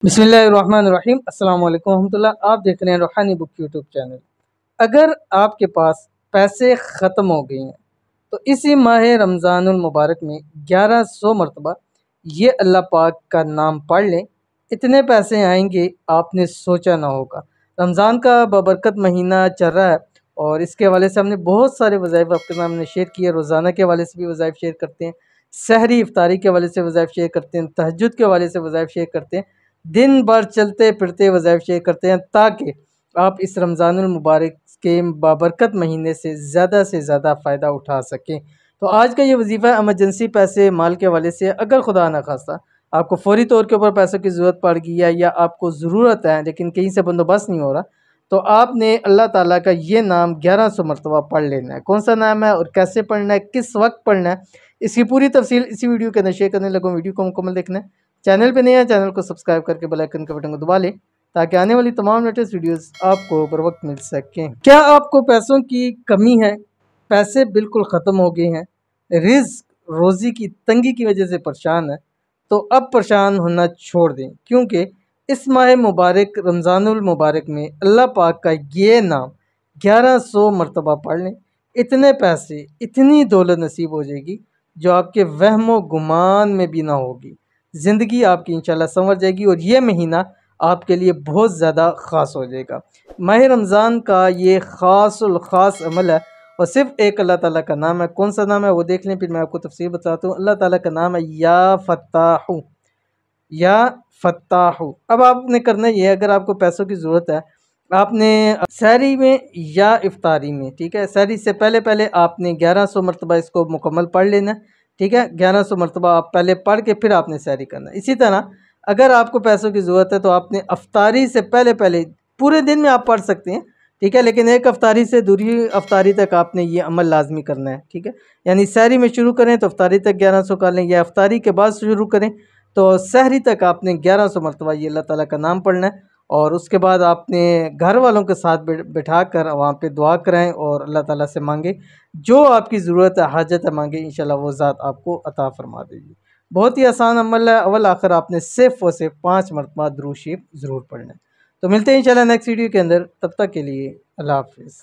बिस्मिल्लाहिर्रहमानिर्रहीम अस्सलाम वालेकुम रहमतुल्लाह। आप देख रहे हैं रूहानी बुक यूट्यूब चैनल। अगर आपके पास पैसे ख़त्म हो गए हैं तो इसी माह रमज़ानुल मुबारक में 1100 मरतबा ये अल्लाह पाक का नाम पढ़ लें। इतने पैसे आएंगे आपने सोचा ना होगा। रमज़ान का बबरकत महीना चल रहा है और इसके हवाले से हमने बहुत सारे वज़ाइफ आपके सामने शेयर किए। रोज़ाना के हवाले से भी वज़ाइफ शेयर करते हैं, सहरी इफ्तारी के हवाले से वज़ाइफ शेयर करते हैं, तहज्जुद के हवाले से वज़ाइफ शेयर करते हैं, दिन भर चलते फिरते वज़ाइफ शेयर करते हैं ताकि आप इस रमज़ानुल मुबारक के बाबरकत महीने से ज़्यादा फ़ायदा उठा सकें। तो आज का ये वजीफ़ा एमरजेंसी पैसे माल के हवाले से, अगर खुदा न खास्ता आपको फ़ौरी तौर के ऊपर पैसों की ज़रूरत पड़ गई है या आपको ज़रूरत है लेकिन कहीं से बंदोबस्त नहीं हो रहा, तो आपने अल्लाह ताला का ये नाम 1100 मरतबा पढ़ लेना है। कौन सा नाम है और कैसे पढ़ना है, किस वक्त पढ़ना है, इसकी पूरी तफसील इसी वीडियो के अंदर शेयर करने लगूँ। वीडियो को मुकम्मल देखना है। चैनल पे नहीं है, चैनल को सब्सक्राइब करके बेल आइकन के बटन को दबा लें ताकि आने वाली तमाम लेटेस्ट वीडियोस आपको बर वक्त मिल सकें। क्या आपको पैसों की कमी है, पैसे बिल्कुल ख़त्म हो गए हैं, रिज़्क रोज़ी की तंगी की वजह से परेशान है, तो अब परेशान होना छोड़ दें, क्योंकि इस माह मुबारक रमज़ानुल मुबारक में अल्लाह पाक का ये नाम 1100 मरतबा पढ़ लें। इतने पैसे, इतनी दौलत नसीब हो जाएगी जो आपके वहमो गुमान में भी ना होगी। ज़िंदगी आपकी इंशाल्लाह संवर जाएगी और ये महीना आपके लिए बहुत ज़्यादा ख़ास हो जाएगा। माह रमज़ान का ये ख़ास अमल है और सिर्फ़ एक अल्लाह ताला का नाम है। कौन सा नाम है वो देख लें, फिर मैं आपको तफसीर बताता हूँ। अल्लाह ताला का नाम है या फ़त्ताहु, या फ़त्ताहु। अब आपने करना ये है, अगर आपको पैसों की ज़रूरत है, आपने सहरी में या इफ्तारी में, ठीक है, सहरी से पहले पहले आपने 1100 मरतबा इसको मुकम्मल पढ़ लेना है, ठीक है। 1100 मरतबा आप पहले पढ़ के फिर आपने सहरी करना है। इसी तरह अगर आपको पैसों की ज़रूरत है तो आपने अफ्तारी से पहले पहले पूरे दिन में आप पढ़ सकते हैं, ठीक है, लेकिन एक अफ्तारी से दूसरी अफ्तारी तक आपने ये अमल लाजमी करना है, ठीक है। यानी सहरी में शुरू करें तो अफ्तारी तक 1100 कर लें, या अफ्तारी के बाद शुरू करें तो सहरी तक आपने 1100 मरतबा ये अल्लाह ताला का नाम पढ़ना है। और उसके बाद आपने घर वालों के साथ बिठा कर वहाँ पे दुआ कराएं और अल्लाह ताला से मांगे, जो आपकी ज़रूरत है, हाजत है, मांगे, इंशाल्लाह वो ज़ात आपको अता फरमा देगी। बहुत ही आसान अमल है। अव्वल आखिर आपने सिर्फ और सिर्फ 5 मरतबा दुरूद शरीफ ज़रूर पढ़ना है। तो मिलते हैं इंशाल्लाह नेक्स्ट वीडियो के अंदर। तब तक के लिए अल्लाह हाफ़िज़।